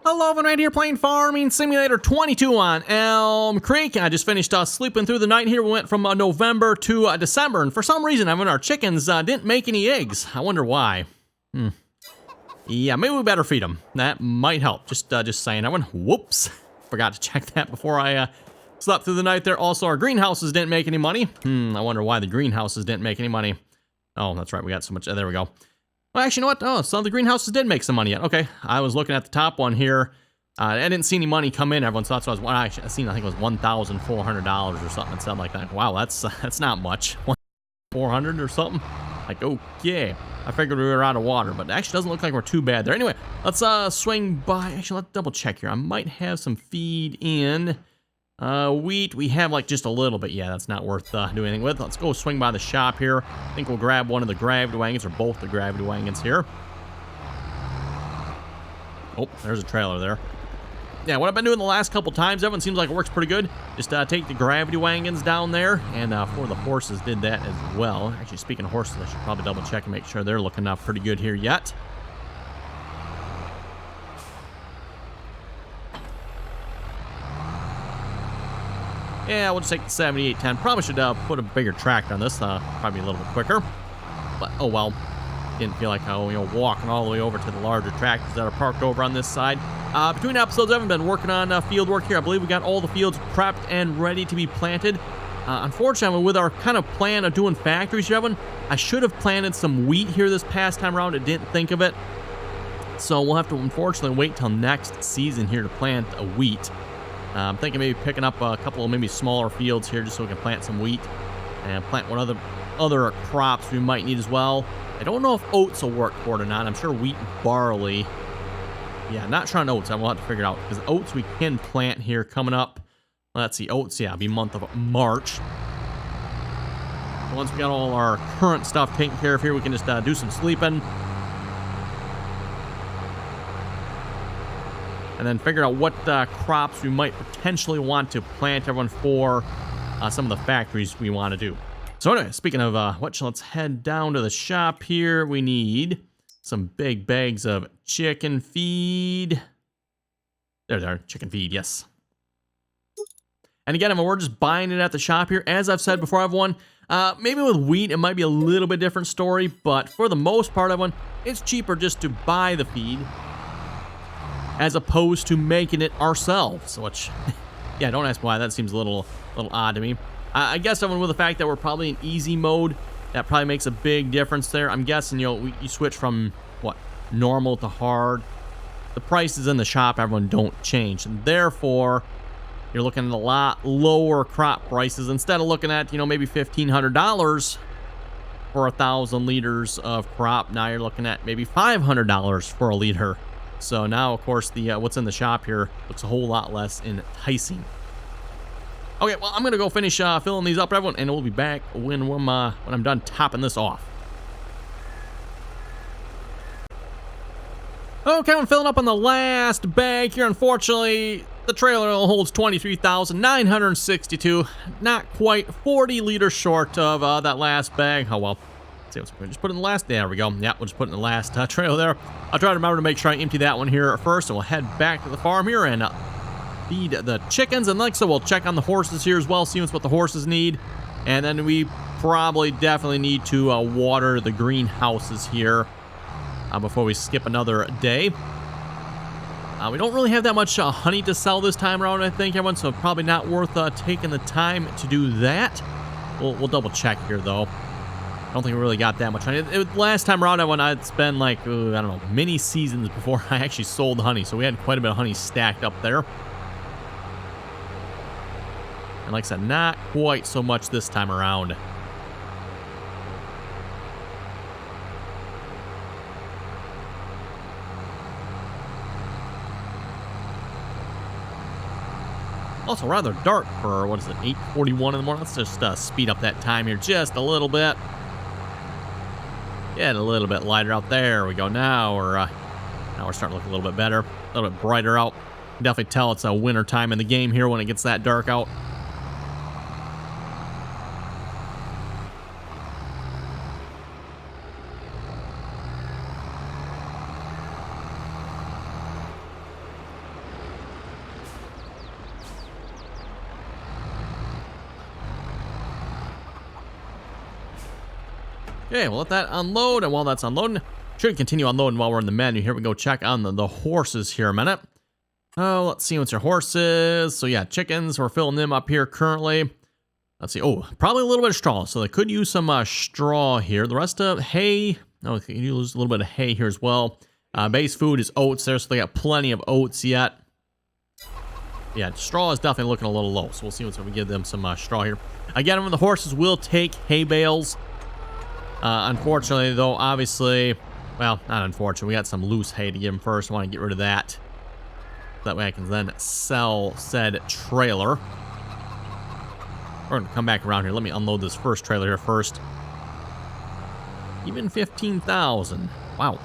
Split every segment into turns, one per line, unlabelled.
Hello, everyone, right here playing Farming Simulator 22 on Elmcreek. I just finished sleeping through the night here. We went from November to December, and for some reason, our chickens didn't make any eggs. I wonder why. Yeah, maybe we better feed them. That might help. Just saying. Whoops. Forgot to check that before I slept through the night there. Also, our greenhouses didn't make any money. I wonder why the greenhouses didn't make any money. Oh, that's right. We got so much. There we go. Well, actually, you know what? Oh, some of the greenhouses did make some money yet. Okay, I was looking at the top one here. I didn't see any money come in, everyone, so that's what I think it was $1,400 or something. It sounded like that. Wow, that's not much. $400 or something? Like, okay. I figured we were out of water, but it actually doesn't look like we're too bad there. Anyway, let's swing by. Actually, let's double check here. I might have some feed in. Wheat, we have like just a little bit. Yeah, that's not worth doing anything with. Let's go swing by the shop here. I think we'll grab one of the gravity wagons, or both the gravity wagons here. Oh, there's a trailer there. Yeah, what I've been doing the last couple times, everyone seems like it works pretty good. Just take the gravity wagons down there, and for the horses did that as well. Actually, speaking of horses, I should probably double check and make sure they're looking pretty good here yet. Yeah, we'll just take the 7810. Probably should put a bigger tractor on this, probably a little bit quicker. But, oh well. Didn't feel like walking all the way over to the larger tractors that are parked over on this side. Between episodes, I haven't been working on field work here. I believe we got all the fields prepped and ready to be planted. Unfortunately, with our kind of plan of doing factories here, Evan, I should have planted some wheat here this past time around. I didn't think of it. So we'll have to, unfortunately, wait till next season here to plant a wheat. I'm thinking maybe picking up a couple of maybe smaller fields here just so we can plant some wheat and plant what other crops we might need as well. I don't know if oats will work for it or not. I'm sure wheat and barley. Yeah, not sure on oats. I will have to figure it out because oats we can plant here coming up. Let's see, oats, yeah, it'll be month of March. Once we got all our current stuff taken care of here, we can just do some sleeping. And then figure out what crops we might potentially want to plant everyone for some of the factories we want to do. So anyway, speaking of which, let's head down to the shop here. We need some big bags of chicken feed. There they are, chicken feed, yes. And again, we're just buying it at the shop here. As I've said before, everyone, maybe with wheat, it might be a little bit different story, but for the most part, everyone, it's cheaper just to buy the feed as opposed to making it ourselves, which, yeah, don't ask why. That seems a little odd to me. I guess someone with the fact that we're probably in easy mode, that probably makes a big difference there. I'm guessing, you switch from, what, normal to hard. The prices in the shop, everyone, don't change. And therefore, you're looking at a lot lower crop prices. Instead of looking at, maybe $1,500 for 1,000 liters of crop, now you're looking at maybe $500 for a liter. So now, of course, the what's in the shop here looks a whole lot less enticing. Okay, well, I'm going to go finish filling these up, everyone, and we'll be back when I'm done topping this off. Okay, I'm filling up on the last bag here. Unfortunately, the trailer holds 23,962. Not quite 40 liters short of that last bag. Oh, well. Let's see, just put it in the last. There we go. Yeah, we'll just put it in the last trailer there. I'll try to remember to make sure I empty that one here first, and we'll head back to the farm here and feed the chickens. And like so, we'll check on the horses here as well, see what the horses need. And then we probably definitely need to water the greenhouses here before we skip another day. We don't really have that much honey to sell this time around, I think, everyone, so probably not worth taking the time to do that. We'll double check here, though. I don't think we really got that much honey. Last time around, I'd spend like, I don't know, many seasons before I actually sold honey, so we had quite a bit of honey stacked up there. And like I said, not quite so much this time around. Also rather dark for, what is it, 8:41 in the morning. Let's just speed up that time here just a little bit. Get a little bit lighter out there. We go now. We're starting to look a little bit better, a little bit brighter out. Definitely tell it's a winter time in the game here when it gets that dark out. Okay, we'll let that unload, and while that's unloading, should continue unloading while we're in the menu. Here we go, check on the horses here a minute. Oh, let's see what's your horses. So yeah, chickens, we're filling them up here currently. Let's see, oh, probably a little bit of straw, so they could use some straw here. The rest of hay, oh, you use a little bit of hay here as well. Base food is oats there, so they got plenty of oats yet. Yeah, straw is definitely looking a little low, so we'll see what's if we give them some straw here. Again, the horses will take hay bales. Unfortunately, though, obviously, well, not unfortunately, we got some loose hay to give them first. I want to get rid of that. That way I can then sell said trailer. We're going to come back around here. Let me unload this first trailer here first. Even 15,000. Wow.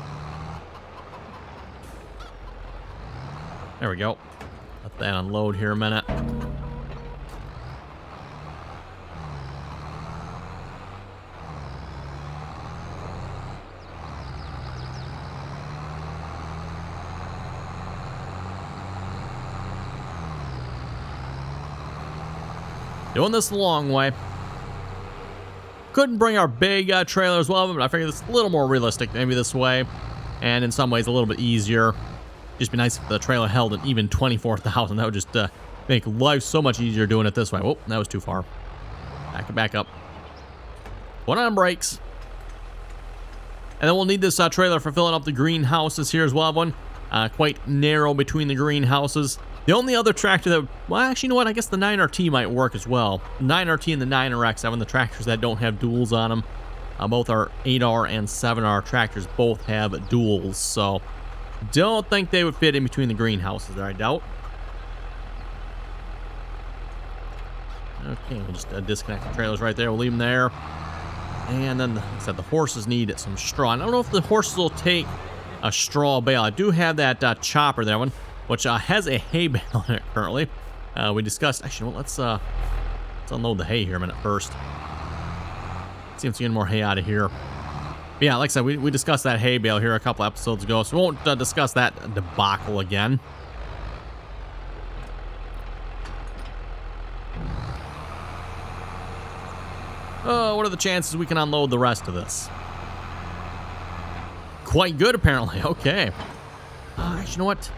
There we go. Let that unload here a minute. Doing this the long way. Couldn't bring our big trailer as well, but I figured it's a little more realistic maybe this way. And in some ways a little bit easier. Just be nice if the trailer held an even 24,000. That would just make life so much easier doing it this way. Whoop, that was too far. Back up. One on brakes. And then we'll need this trailer for filling up the greenhouses here as well. One quite narrow between the greenhouses. The only other tractor that, well, actually, you know what? I guess the 9RT might work as well. 9RT and the 9RX, having the tractors that don't have duals on them. Both our 8R and 7R tractors both have duals, so don't think they would fit in between the greenhouses there, I doubt. Okay, we'll just disconnect the trailers right there. We'll leave them there. And then, like I said, the horses need some straw. And I don't know if the horses will take a straw bale. I do have that chopper there, one, which has a hay bale in it currently. We discussed, actually, well, let's unload the hay here a minute first. See if we can get more hay out of here. But yeah, like I said, we discussed that hay bale here a couple episodes ago, so we won't discuss that debacle again. What are the chances we can unload the rest of this? Quite good, apparently. Okay. Actually, you know what?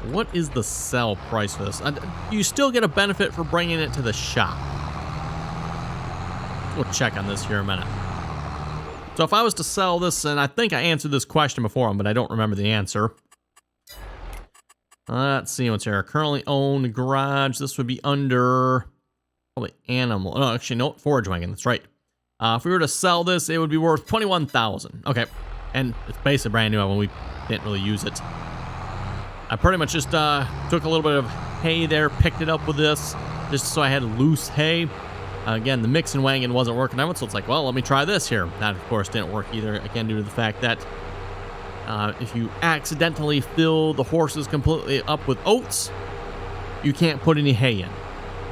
What is the sell price for this? You still get a benefit for bringing it to the shop. We'll check on this here in a minute. So if I was to sell this, and I think I answered this question before, but I don't remember the answer. Let's see what's here. Currently owned garage. This would be under probably animal. No, actually, no, forage wagon. That's right. If we were to sell this, it would be worth 21,000. Okay, and it's basically brand new when we didn't really use it. I pretty much just took a little bit of hay there, picked it up with this, just so I had loose hay. Again, the mixing wagon wasn't working out, so it's like, well, let me try this here. That, of course, didn't work either, again, due to the fact that if you accidentally fill the horses completely up with oats, you can't put any hay in.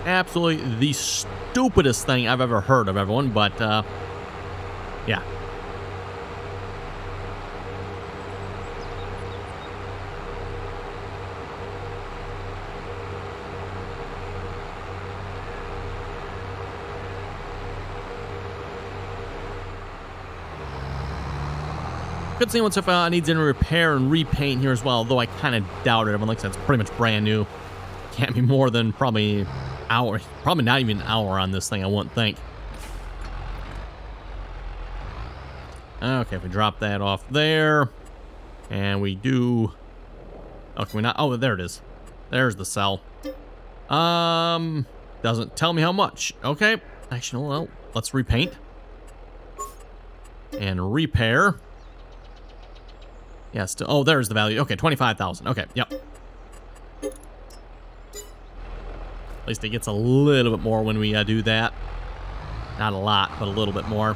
Absolutely the stupidest thing I've ever heard of, everyone, but, yeah. Good seeing what's if needs any repair and repaint here as well, though I kind of doubt it. Everyone, like I said, it's pretty much brand new. Can't be more than probably an hour, probably not even an hour on this thing, I wouldn't think. Okay, if we drop that off there, and we do, oh, can we not? Oh, there it is. There's the cell. Doesn't tell me how much. Okay, actually, well, let's repaint and repair. Yeah, still. Oh, there's the value. Okay, 25,000. Okay, yep. At least it gets a little bit more when we do that. Not a lot, but a little bit more.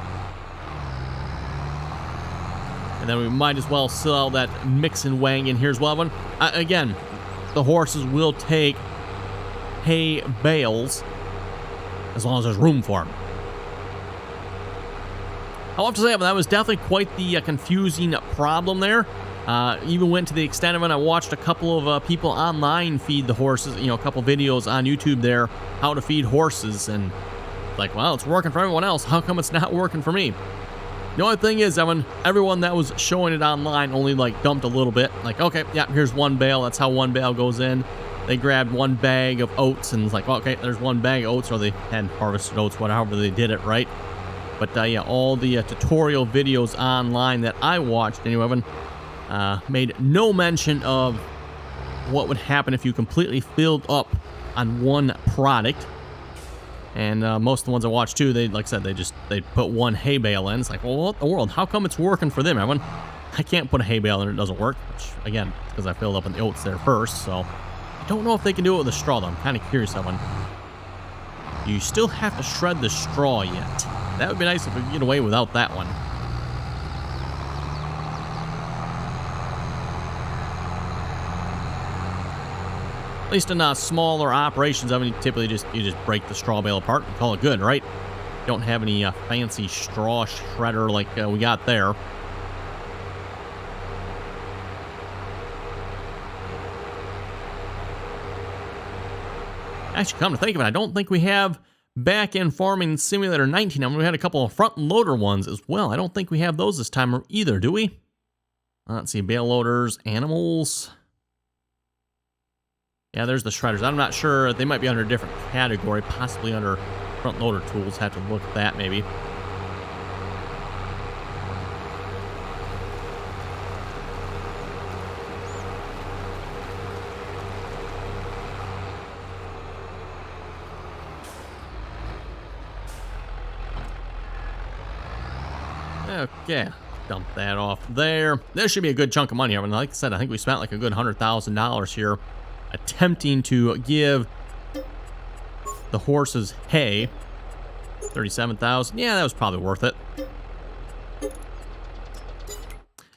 And then we might as well sell that mixing wagon here as well. One, again, the horses will take hay bales as long as there's room for them. I'll have to say that was definitely quite the confusing problem there. Even went to the extent of it, I watched a couple of people online feed the horses, you know, a couple videos on YouTube there, how to feed horses, and Like, well, it's working for everyone else. How come it's not working for me? The only thing is, Evan, everyone that was showing it online only like dumped a little bit. Like, okay, yeah, here's one bale. That's how one bale goes in. They grabbed one bag of oats and it's like, okay, there's one bag of oats, or they had harvested oats, whatever they did it, right? But yeah, all the tutorial videos online that I watched, anyway, Evan, made no mention of what would happen if you completely filled up on one product. And most of the ones I watched too, they, like I said, they put one hay bale in. It's like, well, what the world? How come it's working for them, Evan? I can't put a hay bale in, it doesn't work. Which, again, because I filled up on the oats there first, so I don't know if they can do it with a straw, though. I'm kind of curious, Evan. You still have to shred the straw yet. That would be nice if we could get away without that one. At least in smaller operations, I mean, typically you just break the straw bale apart and call it good, right? Don't have any fancy straw shredder like we got there. Actually, come to think of it, I don't think we have back in Farming Simulator 19. I mean, we had a couple of front loader ones as well. I don't think we have those this time either, do we? Let's see, bale loaders, animals. Yeah, there's the shredders. I'm not sure. They might be under a different category, possibly under front loader tools. Have to look at that maybe. Okay, dump that off there. There should be a good chunk of money. I mean, like I said, I think we spent like a good $100,000 here attempting to give the horses hay. 37,000. Yeah, that was probably worth it.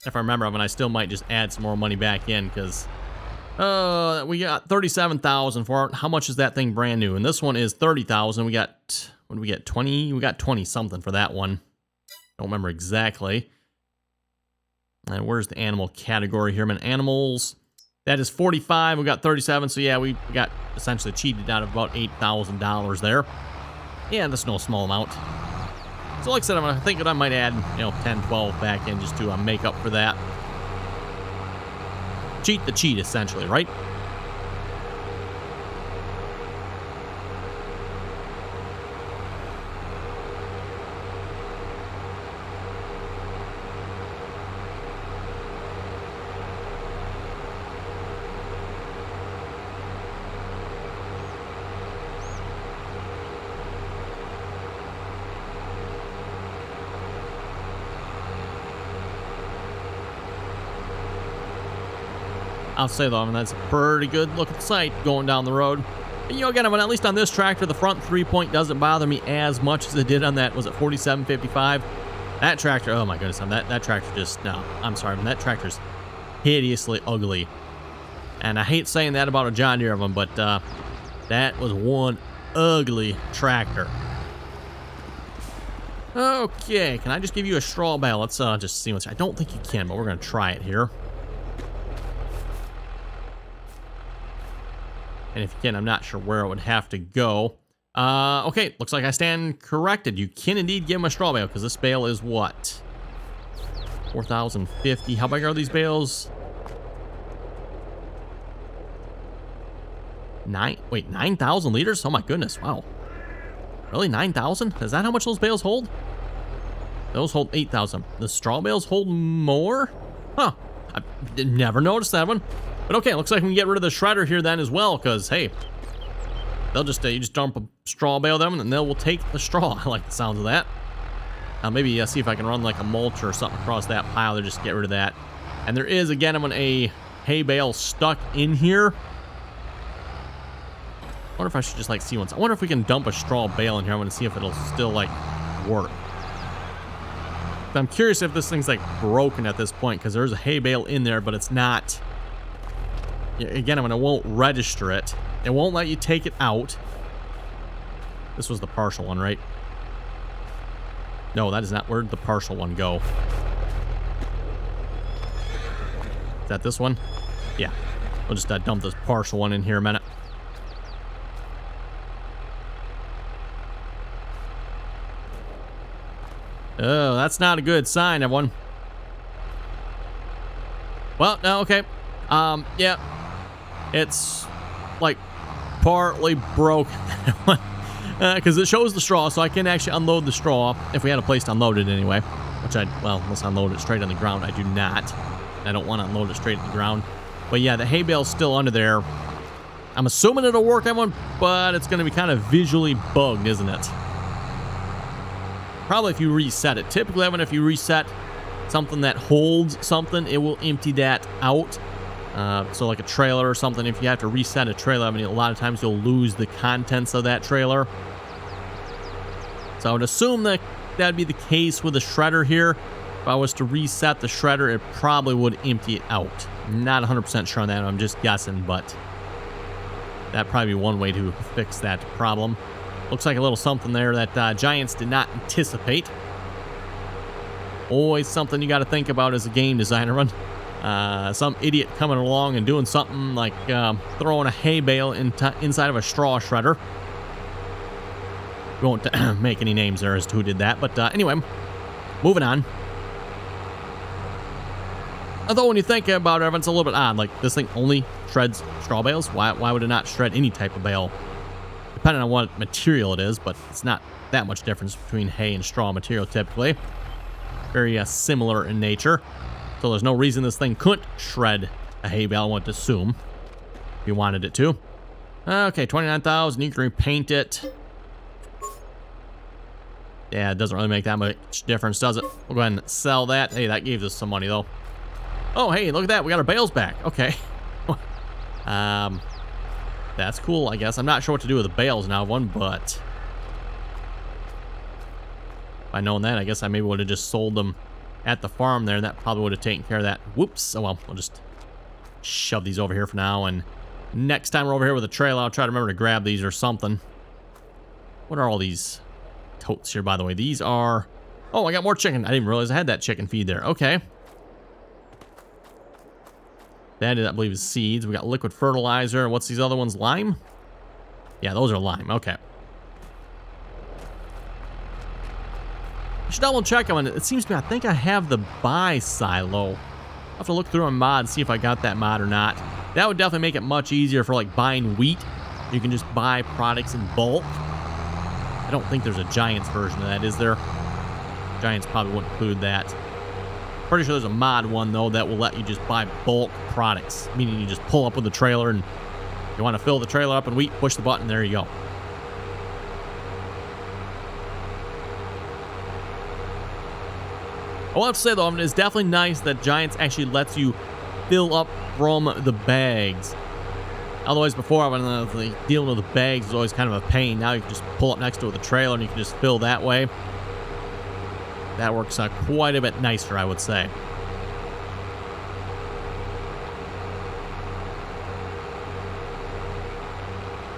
If I remember, I mean, I still might just add some more money back in because we got 37,000 for it. How much is that thing brand new? And this one is 30,000. We got, what did we get? 20? We got 20 something for that one. Don't remember exactly. And where's the animal category here? I mean, animals. That is 45. We got 37. So yeah, we got essentially cheated out of about $8,000 there. Yeah, that's no small amount. So like I said, I'm thinking I might add, 10, 12 back in just to make up for that. Cheat the cheat, essentially, right? I'll say though, I mean, that's a pretty good looking sight going down the road. And, again, at least on this tractor, the front 3-point doesn't bother me as much as it did on that, was it 4755? That tractor, oh my goodness, that tractor just, no, I'm sorry, that tractor's hideously ugly. And I hate saying that about a John Deere of them, but that was one ugly tractor. Okay, can I just give you a straw bale? Let's just see what's, I don't think you can, but we're going to try it here. And if you can, I'm not sure where it would have to go. Okay, looks like I stand corrected. You can indeed give him a straw bale, because this bale is what? 4,050. How big are these bales? 9,000 liters? Oh my goodness, wow. Really, 9,000? Is that how much those bales hold? Those hold 8,000. The straw bales hold more? Huh, I never noticed that one. But okay, looks like we can get rid of the shredder here then as well, because, hey, they'll just, you just dump a straw bale them, and they will take the straw. I like the sounds of that. Maybe see if I can run like a mulch or something across that pile to just get rid of that. And there is, again, a hay bale stuck in here. I wonder if I should just, like, see once. I wonder if we can dump a straw bale in here. I want to see if it'll still, like, work. I'm curious if this thing's, like, broken at this point, because there's a hay bale in there, but it's not... Again, it won't register it. It won't let you take it out. This was the partial one, right? No, that is not. Where'd the partial one go? Is that this one? Yeah. We'll just dump this partial one in here a minute. that's not a good sign, everyone. Well, no, okay. Yeah. It's, like, partly broken. Because it shows the straw, so I can actually unload the straw if we had a place to unload it anyway. Which well, let's unload it straight on the ground. I do not. I don't want to unload it straight on the ground. But yeah, the hay bale's still under there. I'm assuming it'll work, everyone, but it's going to be kind of visually bugged, isn't it? Probably if you reset it. Typically, everyone, if you reset something that holds something, it will empty that out. So like a trailer or something, if you have to reset a trailer, I mean, a lot of times you'll lose the contents of that trailer. So I would assume that that'd be the case with the shredder here. If I was to reset the shredder, it probably would empty it out. I'm not 100% sure on that. I'm just guessing, but that'd probably be one way to fix that problem. Looks like a little something there that Giants did not anticipate. Always something you got to think about as a game designer. Some idiot coming along and doing something like throwing a hay bale inside of a straw shredder. We won't make any names there as to who did that, but anyway, moving on. Although when you think about it, it's a little bit odd. Like, this thing only shreds straw bales. Why would it not shred any type of bale? Depending on what material it is, but it's not that much difference between hay and straw material typically. Very similar in nature. So there's no reason this thing couldn't shred a hay bale, I want to assume, if you wanted it to. Okay, 29,000. You can repaint it. Yeah, it doesn't really make that much difference, does it? We'll go ahead and sell that. Hey, that gave us some money, though. Oh, hey, look at that. We got our bales back. Okay. That's cool, I guess. I'm not sure what to do with the bales now, but if I'd known that, I guess I maybe would have just sold them at the farm there, and that probably would have taken care of that. Whoops. Oh, well, we'll just shove these over here for now, and next time we're over here with a trailer, I'll try to remember to grab these or something. What are all these totes here, by the way? These are... Oh, I got more chicken. I didn't realize I had that chicken feed there. Okay. That, I believe, is seeds. We got liquid fertilizer. What's these other ones? Lime? Yeah, those are lime. Okay. I should double check on it. It seems to me, I think I have the buy silo. I'll have to look through a mod and see if I got that mod or not. That would definitely make it much easier for, like, buying wheat. You can just buy products in bulk. I don't think there's a Giants version of that, is there? Giants probably wouldn't include that. Pretty sure there's a mod one, though, that will let you just buy bulk products. Meaning you just pull up with the trailer, and you want to fill the trailer up in wheat, push the button, there you go. I will have to say, though, it's definitely nice that Giants actually lets you fill up from the bags. Otherwise, before, when dealing with the bags was always kind of a pain. Now you can just pull up next to it with a trailer, and you can just fill that way. That works out quite a bit nicer, I would say.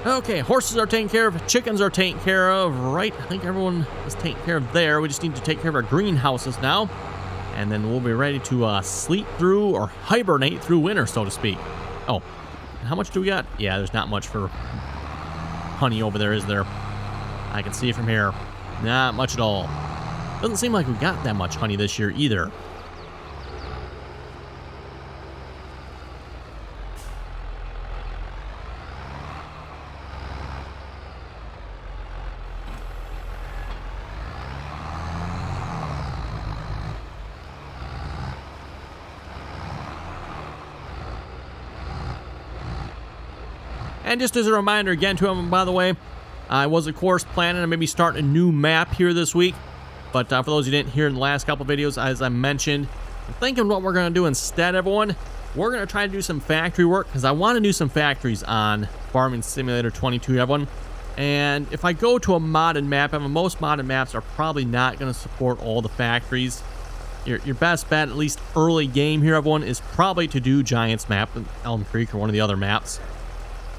Okay, horses are taken care of. Chickens are taken care of, right? I think everyone is taken care of there. We just need to take care of our greenhouses now. And then we'll be ready to sleep through or hibernate through winter, so to speak. Oh, how much do we got? Yeah, there's not much for honey over there, is there? I can see it from here. Not much at all. Doesn't seem like we got that much honey this year either. And just as a reminder again to everyone, by the way, I was, of course, planning to maybe start a new map here this week. But for those who didn't hear in the last couple videos, as I mentioned, I'm thinking what we're going to do instead, everyone, we're going to try to do some factory work, because I want to do some factories on Farming Simulator 22, everyone. And if I go to a modded map, most modded maps are probably not going to support all the factories. Your best bet, at least early game here, everyone, is probably to do Giants map, Elmcreek, or one of the other maps.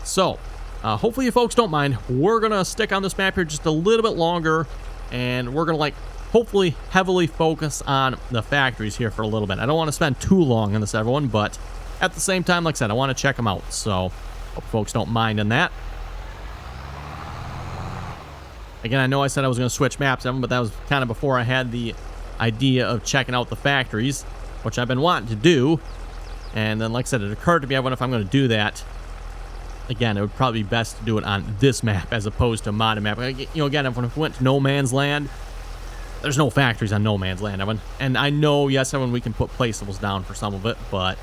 So, hopefully you folks don't mind. We're going to stick on this map here just a little bit longer, and we're going to, hopefully heavily focus on the factories here for a little bit. I don't want to spend too long on this, everyone, but at the same time, like I said, I want to check them out. So, hope folks don't mind on that. Again, I know I said I was going to switch maps, everyone, but that was kind of before I had the idea of checking out the factories, which I've been wanting to do. And then, like I said, it occurred to me, I wonder if I'm going to do that. Again, it would probably be best to do it on this map as opposed to a modded map. You know, again, if we went to No Man's Land, there's no factories on No Man's Land, Evan. And I know, yes, Evan, we can put placeables down for some of it, but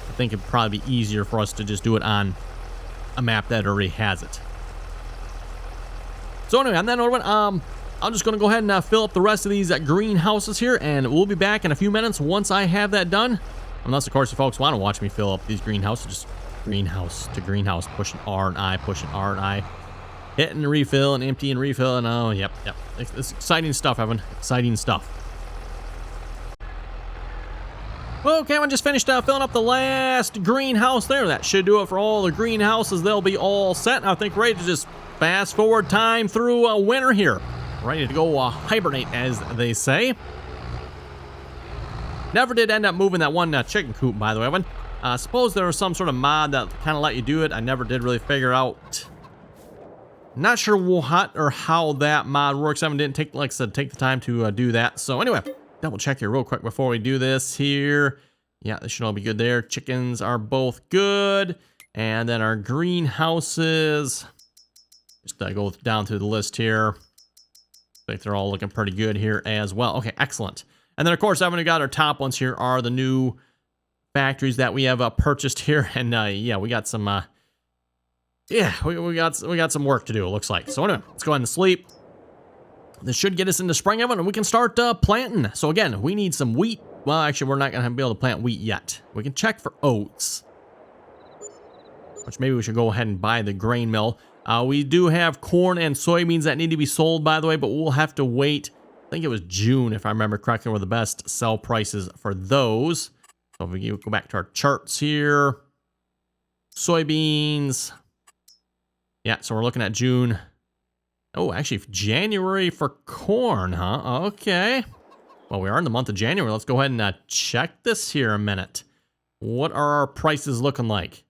I think it'd probably be easier for us to just do it on a map that already has it. So anyway, on that note, I'm just going to go ahead and fill up the rest of these greenhouses here, and we'll be back in a few minutes once I have that done. Unless, of course, you folks want to watch me fill up these greenhouses, just greenhouse to greenhouse, pushing R and I, pushing R and I, hitting and refill and empty and refill, and oh, yep. It's exciting stuff, Evan. Exciting stuff. Okay, I just finished filling up the last greenhouse there. That should do it for all the greenhouses. They'll be all set. I think ready to just fast forward time through winter here. Ready to go hibernate, as they say. Never did end up moving that one chicken coop, by the way, Evan. I suppose there was some sort of mod that kind of let you do it. I never did really figure out. Not sure what or how that mod works. I didn't take, like I said, take the time to do that. So anyway, double check here real quick before we do this here. Yeah, this should all be good there. Chickens are both good. And then our greenhouses. Just go down through the list here. I think they're all looking pretty good here as well. Okay, excellent. And then, of course, I've got our top ones here are the new factories that we have purchased here. And yeah, we got some we got some work to do, it looks like. So anyway, let's go ahead and sleep. This should get us into spring, Evan, and we can start planting. So again, we need some wheat. Well, actually, we're not going to be able to plant wheat yet. We can check for oats, which maybe we should go ahead and buy the grain mill. We do have corn and soybeans that need to be sold, by the way, but we'll have to wait. I think it was June, if I remember correctly, were the best sell prices for those. So if we go back to our charts here, soybeans. Yeah, so we're looking at June. Oh, actually, January for corn, huh? Okay. Well, we are in the month of January. Let's go ahead and check this here a minute. What are our prices looking like?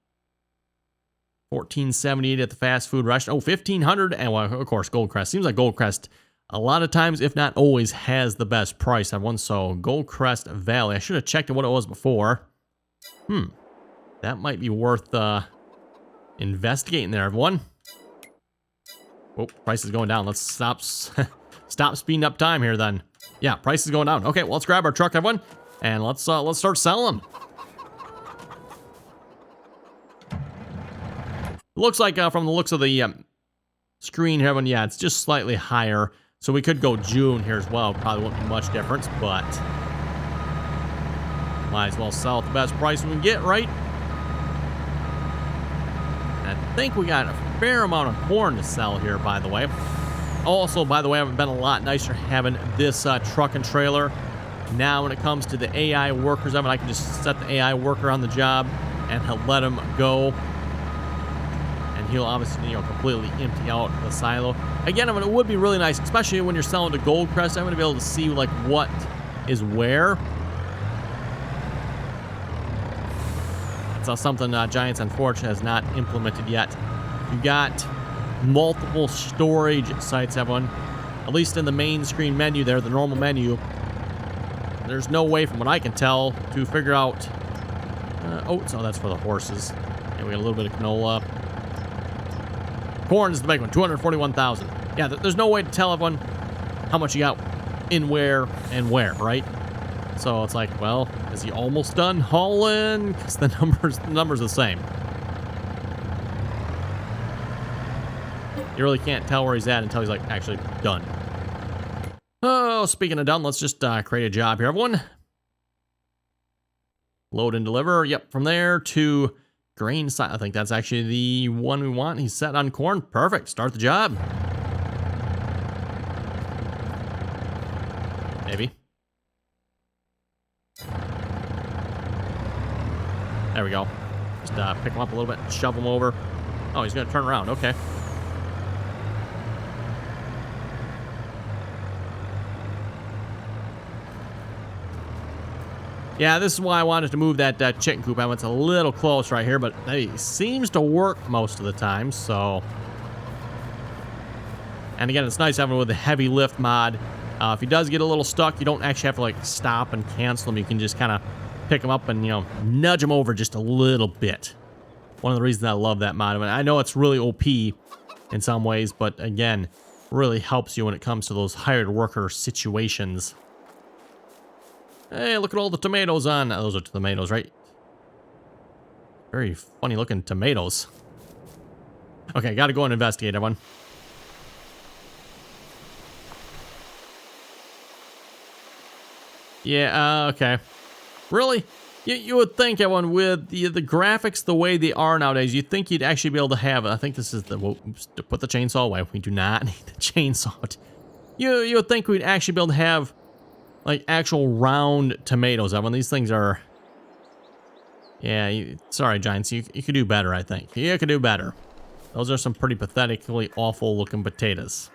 $14.78 at the fast food restaurant. Oh, $1,500. And well, of course, Goldcrest. Seems like Goldcrest, a lot of times, if not always, has the best price on one. So Goldcrest Valley. I should have checked what it was before. That might be worth investigating there, everyone. Oh, price is going down. Let's stop speeding up time here then. Yeah, price is going down. Okay, well, let's grab our truck, everyone, and let's start selling. Looks like from the looks of the screen here, everyone, yeah, it's just slightly higher. So we could go June here as well. Probably won't be much difference, but might as well sell at the best price we can get, right? And I think we got a fair amount of corn to sell here, by the way. Also, by the way, it's been a lot nicer having this truck and trailer. Now, when it comes to the AI workers, I can just set the AI worker on the job and let him go. And he'll obviously, completely empty out the silo. Again, it would be really nice, especially when you're selling to Goldcrest. I'm going to be able to see, like, what is where. It's something Giants, unfortunately, has not implemented yet. You've got multiple storage sites, everyone. At least in the main screen menu there, the normal menu. There's no way, from what I can tell, to figure out oats. Oh, that's for the horses. And we got a little bit of canola. Corn is the big one, 241,000. Yeah, there's no way to tell everyone how much you got in where and where, right? So it's like, well, is he almost done hauling? Because the number's the same. You really can't tell where he's at until he's like actually done. Oh, speaking of done, let's just create a job here, everyone. Load and deliver. Yep, from there to grain side. I think that's actually the one we want. He's set on corn. Perfect. Start the job. Maybe. There we go. Just pick him up a little bit, shove him over. Oh, he's going to turn around. Okay. Yeah, this is why I wanted to move that chicken coop. I went a little close right here, but it seems to work most of the time, so. And again, it's nice having it with the heavy lift mod. If he does get a little stuck, you don't actually have to like stop and cancel him. You can just kind of pick him up and, you know, nudge him over just a little bit. One of the reasons I love that mod. I mean, I know it's really OP in some ways, but again, really helps you when it comes to those hired worker situations. Hey, look at all the tomatoes on. Those are tomatoes, right? Very funny looking tomatoes. Okay, gotta go and investigate, everyone. Yeah, okay. Really? You would think, everyone, with the graphics the way they are nowadays, you'd think you'd actually be able to have, I think this is the, oops, to put the chainsaw away. We do not need the chainsaw. You would think we'd actually be able to have, like, actual round tomatoes, everyone. These things are, yeah, sorry, Giants, you could do better, I think. You could do better. Those are some pretty pathetically awful looking potatoes.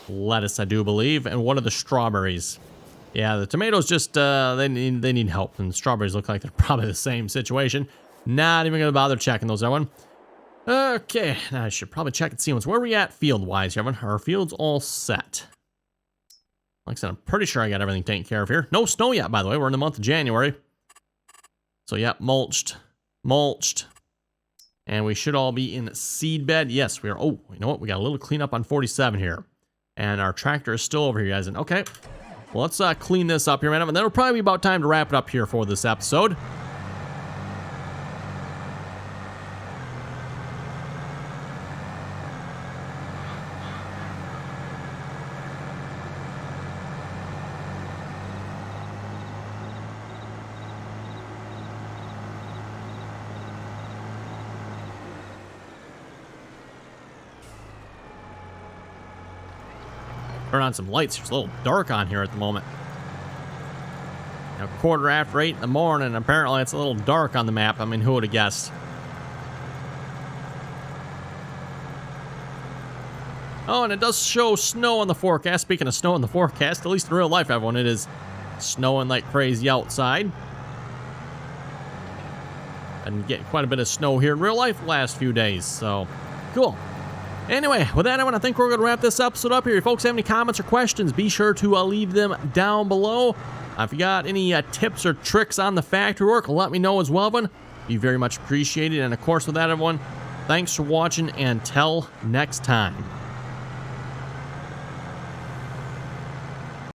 Lettuce, I do believe, and what are the strawberries? Yeah, the tomatoes just, they need help, and the strawberries look like they're probably the same situation. Not even gonna bother checking those, everyone. Okay, now I should probably check and see where are we at field-wise, everyone. Our field's all set. Like I said, I'm pretty sure I got everything taken care of here. No snow yet, by the way. We're in the month of January. So, yeah, mulched. And we should all be in seed bed. Yes, we are. Oh, you know what? We got a little cleanup on 47 here. And our tractor is still over here, guys. And okay, well, let's clean this up here, man. And then it'll probably be about time to wrap it up here for this episode. Turn on some lights. It's a little dark on here at the moment. Now, 8:15 in the morning. Apparently, it's a little dark on the map. I mean, who would have guessed? Oh, and it does show snow on the forecast. Speaking of snow in the forecast, at least in real life, everyone, it is snowing like crazy outside. And get quite a bit of snow here in real life the last few days. So, cool. Anyway, with that, I think we're going to wrap this episode up here. If you folks have any comments or questions, be sure to leave them down below. If you got any tips or tricks on the factory work, let me know as well, everyone. Be very much appreciated. And of course, with that, everyone, thanks for watching, and until next time.